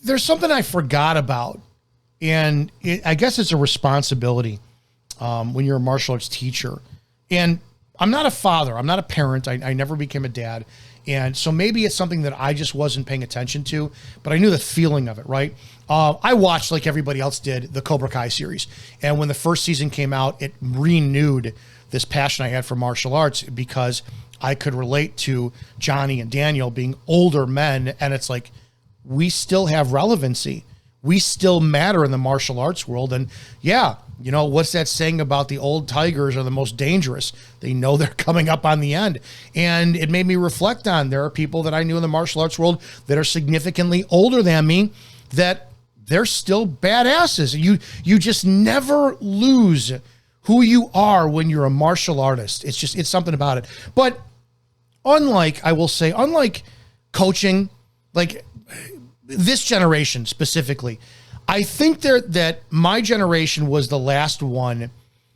there's something I forgot about, and I guess it's a responsibility when you're a martial arts teacher. And I'm not a father. I'm not a parent. I never became a dad. And so maybe it's something that I just wasn't paying attention to, but I knew the feeling of it, right? I watched, like everybody else did, the Cobra Kai series. And when the first season came out, it renewed this passion I had for martial arts because I could relate to Johnny and Daniel being older men. And it's like, we still have relevancy. We still matter in the martial arts world. And yeah, you know, what's that saying about the old tigers are the most dangerous? They know they're coming up on the end. And it made me reflect on, there are people that I knew in the martial arts world that are significantly older than me that they're still badasses. You just never lose who you are when you're a martial artist. It's something about it. But unlike coaching, like this generation specifically, I think that my generation was the last one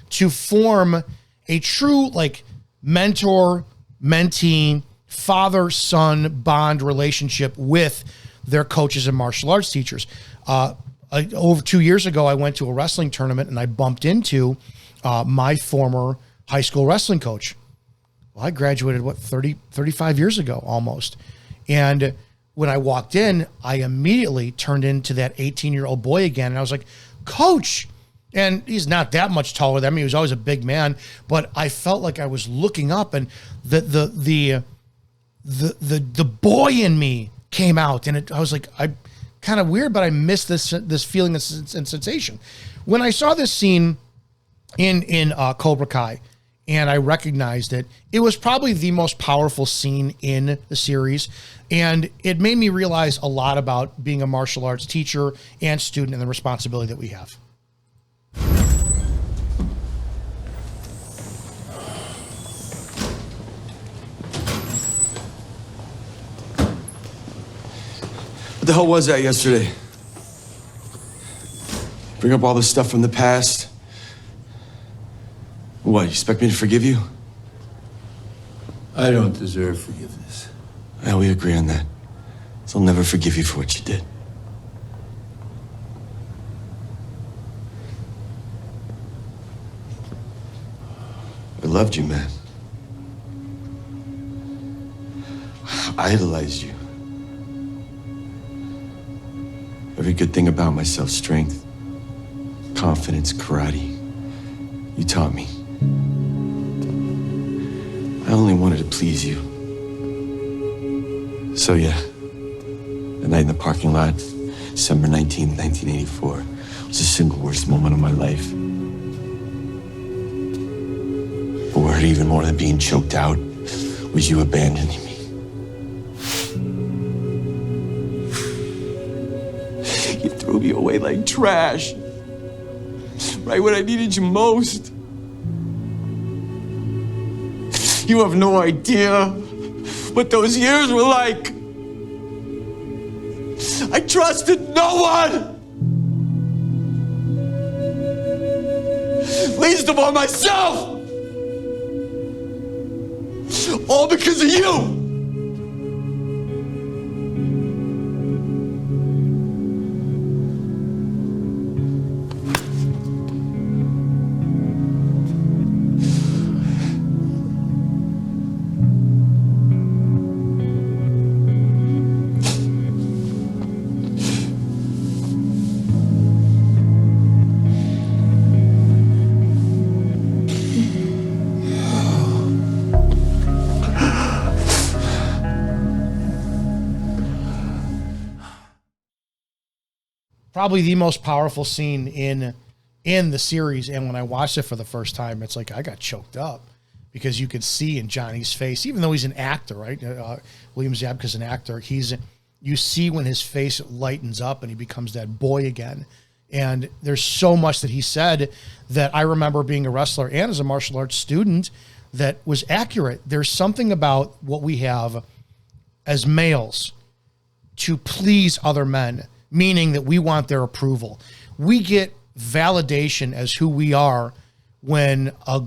to form a true like mentor, mentee, father-son bond relationship with their coaches and martial arts teachers. Over 2 years ago, I went to a wrestling tournament and I bumped into my former high school wrestling coach. Well, I graduated, 35 years ago almost. And when I walked in, I immediately turned into that 18-year-old boy again. And I was like, Coach. And he's not that much taller than me. He was always a big man, but I felt like I was looking up, and the boy in me came out, and I was like, I kind of weird, but I missed this feeling and sensation. When I saw this scene in Cobra Kai, and I recognized it was probably the most powerful scene in the series. And it made me realize a lot about being a martial arts teacher and student and the responsibility that we have. What the hell was that yesterday? Bring up all the stuff from the past? What, you expect me to forgive you? I don't deserve forgiveness. Yeah, we agree on that. So I'll never forgive you for what you did. I loved you, man. I idolized you. Every good thing about myself, strength, confidence, karate, you taught me. I only wanted to please you. So yeah, the night in the parking lot, December 19th, 1984, was the single worst moment of my life. But what hurt even more than being choked out was you abandoning me. You threw me away like trash, right when I needed you most. You have no idea what those years were like. I trusted no one. Least of all myself. All because of you. Probably the most powerful scene in the series. And when I watched it for the first time, it's like I got choked up because you could see in Johnny's face, even though he's an actor, right? William Zabka's an actor. You see when his face lightens up and he becomes that boy again. And there's so much that he said that I remember being a wrestler and as a martial arts student that was accurate. There's something about what we have as males to please other men, meaning that we want their approval. We get validation as who we are when a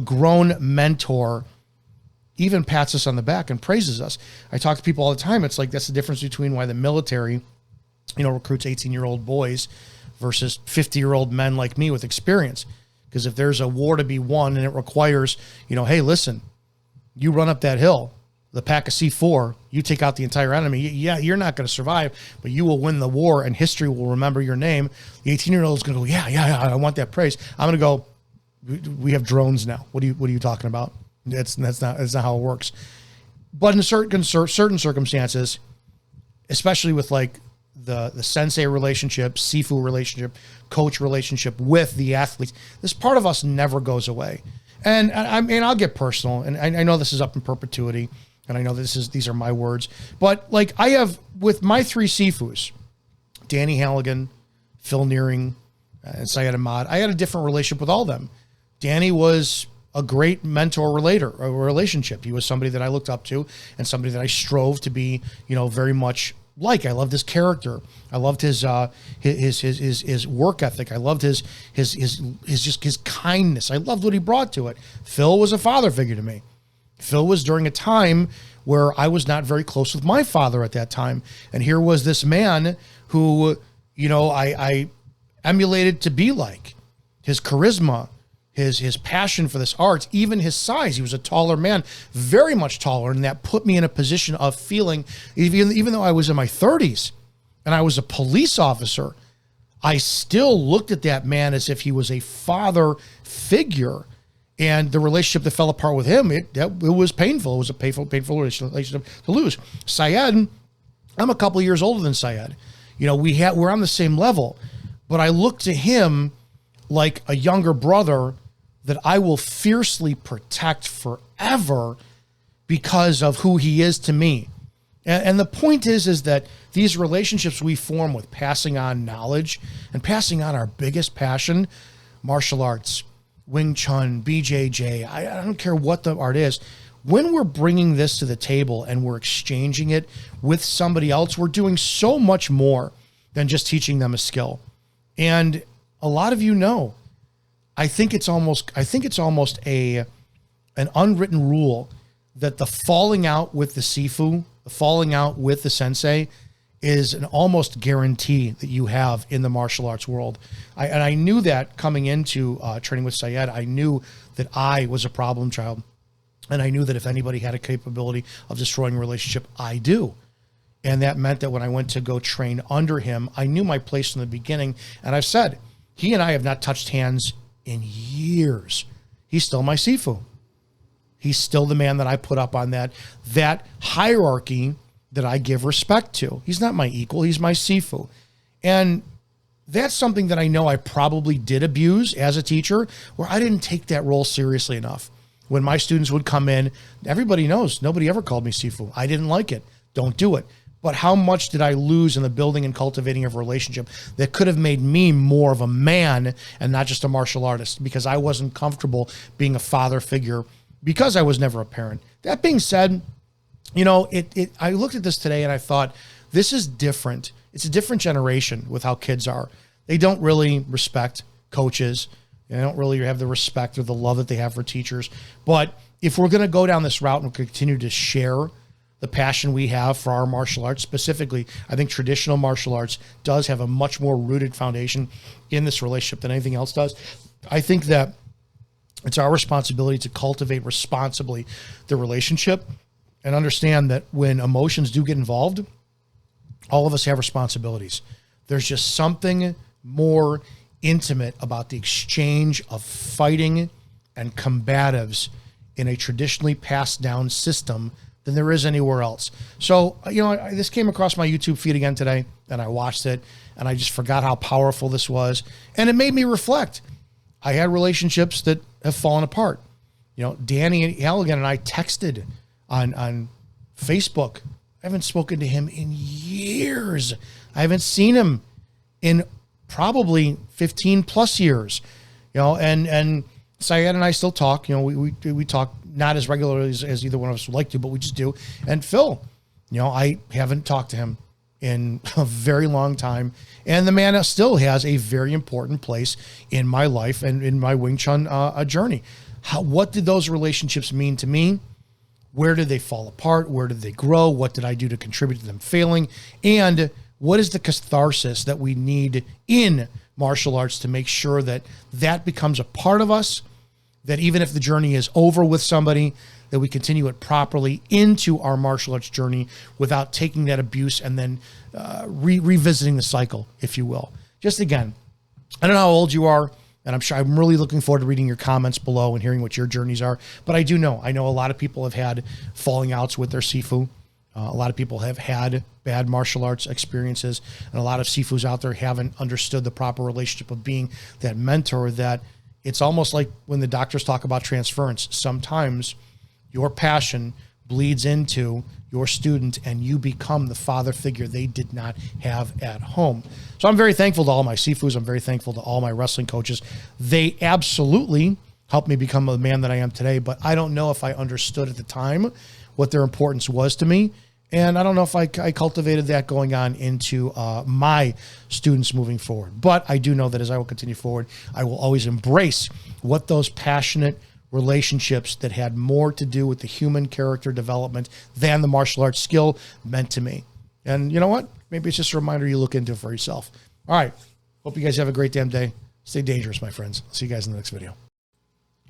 grown mentor even pats us on the back and praises us. I talk to people all the time. It's like, that's the difference between why the military recruits 18-year-old boys versus 50-year-old men like me with experience. Because if there's a war to be won and it requires, hey, listen, you run up that hill, the pack of C4, you take out the entire enemy. Yeah, you're not going to survive, but you will win the war and history will remember your name. The 18-year-old is going to go, yeah, I want that praise. I'm going to go, we have drones now. What are you talking about? That's not how it works. But in certain circumstances, especially with like the sensei relationship, Sifu relationship, coach relationship with the athletes, this part of us never goes away. And I mean, I'll get personal, and I know this is up in perpetuity, and I know these are my words, but like I have with my 3 Sifus, Danny Halligan, Phil Nearing, and Syed Ahmad, I had a different relationship with all of them. Danny was a great mentor relationship. He was somebody that I looked up to and somebody that I strove to be, very much like. I loved his character. I loved his work ethic. I loved his kindness. I loved what he brought to it. Phil was a father figure to me. Phil was during a time where I was not very close with my father at that time. And here was this man who, I emulated to be like. His charisma, his passion for this art, even his size. He was a taller man, very much taller, and that put me in a position of feeling, even though I was in my 30s and I was a police officer, I still looked at that man as if he was a father figure. And the relationship that fell apart with him, it was painful. It was a painful relationship to lose. Syed, I'm a couple of years older than Syed. We're on the same level, but I look to him like a younger brother that I will fiercely protect forever because of who he is to me. And the point is that these relationships we form with passing on knowledge and passing on our biggest passion, martial arts, Wing Chun, BJJ, I don't care what the art is. When we're bringing this to the table and we're exchanging it with somebody else, we're doing so much more than just teaching them a skill. And a lot of I think it's almost an unwritten rule that the falling out with the Sifu, the falling out with the sensei, is an almost guarantee that you have in the martial arts world. I knew that coming into training with Syed. I knew that I was a problem child, and I knew that if anybody had a capability of destroying a relationship, I do. And that meant that when I went to go train under him, I knew my place from the beginning. And I've said, he and I have not touched hands in years. He's still my Sifu. He's still the man that I put up on that hierarchy that I give respect to. He's not my equal. He's my Sifu. And that's something that I know I probably did abuse as a teacher, where I didn't take that role seriously enough. When my students would come in, everybody knows, nobody ever called me Sifu. I didn't like it. Don't do it. But how much did I lose in the building and cultivating of a relationship that could have made me more of a man and not just a martial artist, because I wasn't comfortable being a father figure because I was never a parent. That being said, I looked at this today and I thought, this is different. It's a different generation with how kids are. They don't really respect coaches. They don't really have the respect or the love that they have for teachers. But if we're going to go down this route and continue to share the passion we have for our martial arts, specifically, I think traditional martial arts does have a much more rooted foundation in this relationship than anything else does. I think that it's our responsibility to cultivate responsibly the relationship and understand that when emotions do get involved, all of us have responsibilities. There's just something more intimate about the exchange of fighting and combatives in a traditionally passed down system than there is anywhere else. So, this came across my YouTube feed again today, and I watched it, and I just forgot how powerful this was. And it made me reflect. I had relationships that have fallen apart. Danny Halligan and I texted on Facebook. I haven't spoken to him in years. I haven't seen him in probably 15 plus years, and Syed and I still talk. We talk not as regularly as either one of us would like to, but we just do. And Phil, I haven't talked to him in a very long time. And the man still has a very important place in my life and in my Wing Chun journey. What did those relationships mean to me? Where did they fall apart? Where did they grow? What did I do to contribute to them failing? And What is the catharsis that we need in martial arts to make sure that that becomes a part of us, that even if the journey is over with somebody, that we continue it properly into our martial arts journey without taking that abuse and then revisiting the cycle, if you will. Just again, I don't know how old you are, and I'm really looking forward to reading your comments below and hearing what your journeys are. But I know a lot of people have had falling outs with their Sifu. A lot of people have had bad martial arts experiences, and a lot of Sifus out there haven't understood the proper relationship of being that mentor. That it's almost like when the doctors talk about transference. Sometimes your passion bleeds into your student and you become the father figure they did not have at home. So I'm very thankful to all my Sifus. I'm very thankful to all my wrestling coaches. They absolutely helped me become the man that I am today, but I don't know if I understood at the time what their importance was to me. And I don't know if I cultivated that going on into my students moving forward. But I do know that as I will continue forward, I will always embrace what those passionate relationships that had more to do with the human character development than the martial arts skill meant to me. And you know what? Maybe it's just a reminder you look into for yourself. All right. Hope you guys have a great damn day. Stay dangerous, my friends. I'll see you guys in the next video.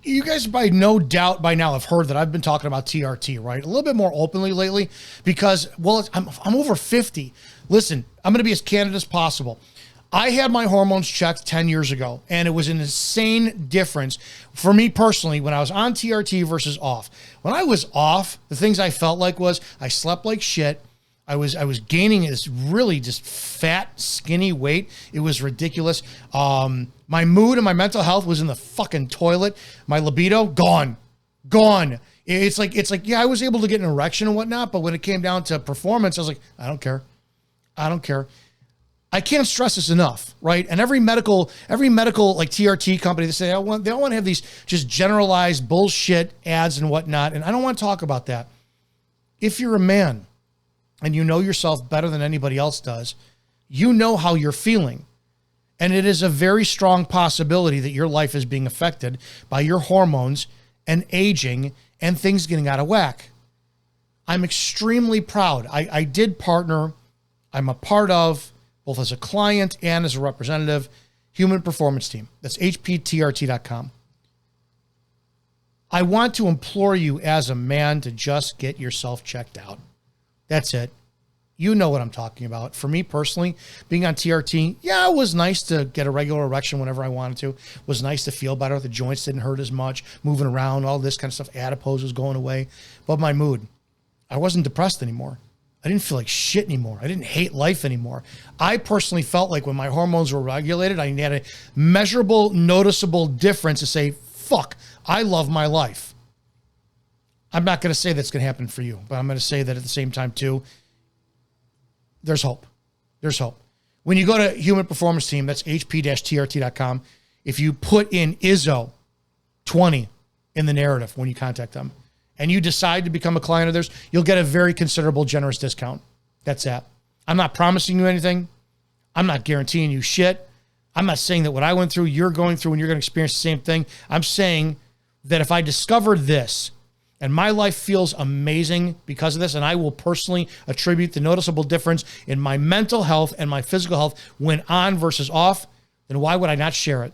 You guys, by no doubt by now, have heard that I've been talking about TRT, right? A little bit more openly lately because, well, I'm over 50. Listen, I'm going to be as candid as possible. I had my hormones checked 10 years ago, and it was an insane difference for me personally when I was on TRT versus off. When I was off, the things I felt like was I slept like shit. I was gaining this really just fat, skinny weight. It was ridiculous. My mood and my mental health was in the fucking toilet. My libido, gone. It's like, yeah, I was able to get an erection and whatnot, but when it came down to performance, I was like, I don't care. I can't stress this enough, right? And every medical like TRT company, they say they all want to have these just generalized bullshit ads and whatnot. And I don't want to talk about that. If you're a man and you know yourself better than anybody else does, you know how you're feeling. And it is a very strong possibility that your life is being affected by your hormones and aging and things getting out of whack. I'm extremely proud. I did partner. I'm a part of, both as a client and as a representative, Human Performance Team. That's hptrt.com. I want to implore you as a man to just get yourself checked out. That's it. You know what I'm talking about. For me personally, being on TRT, yeah, it was nice to get a regular erection whenever I wanted to. It was nice to feel better. The joints didn't hurt as much, moving around, all this kind of stuff. Adipose was going away. But my mood, I wasn't depressed anymore. I didn't feel like shit anymore. I didn't hate life anymore. I personally felt like when my hormones were regulated, I had a measurable, noticeable difference to say, fuck, I love my life. I'm not going to say that's going to happen for you, but I'm going to say that at the same time too, there's hope. There's hope. When you go to Human Performance Team, that's hp-trt.com. If you put in Izzo 20 in the narrative when you contact them, and you decide to become a client of theirs, you'll get a very considerable, generous discount. That's that. I'm not promising you anything. I'm not guaranteeing you shit. I'm not saying that what I went through, you're going through, and you're going to experience the same thing. I'm saying that if I discovered this, and my life feels amazing because of this, and I will personally attribute the noticeable difference in my mental health and my physical health when on versus off, then why would I not share it?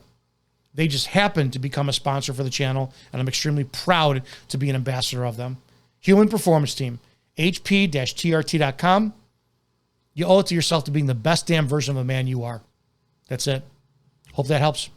They just happened to become a sponsor for the channel, and I'm extremely proud to be an ambassador of them. Human Performance Team, hp-trt.com. You owe it to yourself to being the best damn version of a man you are. That's it. Hope that helps.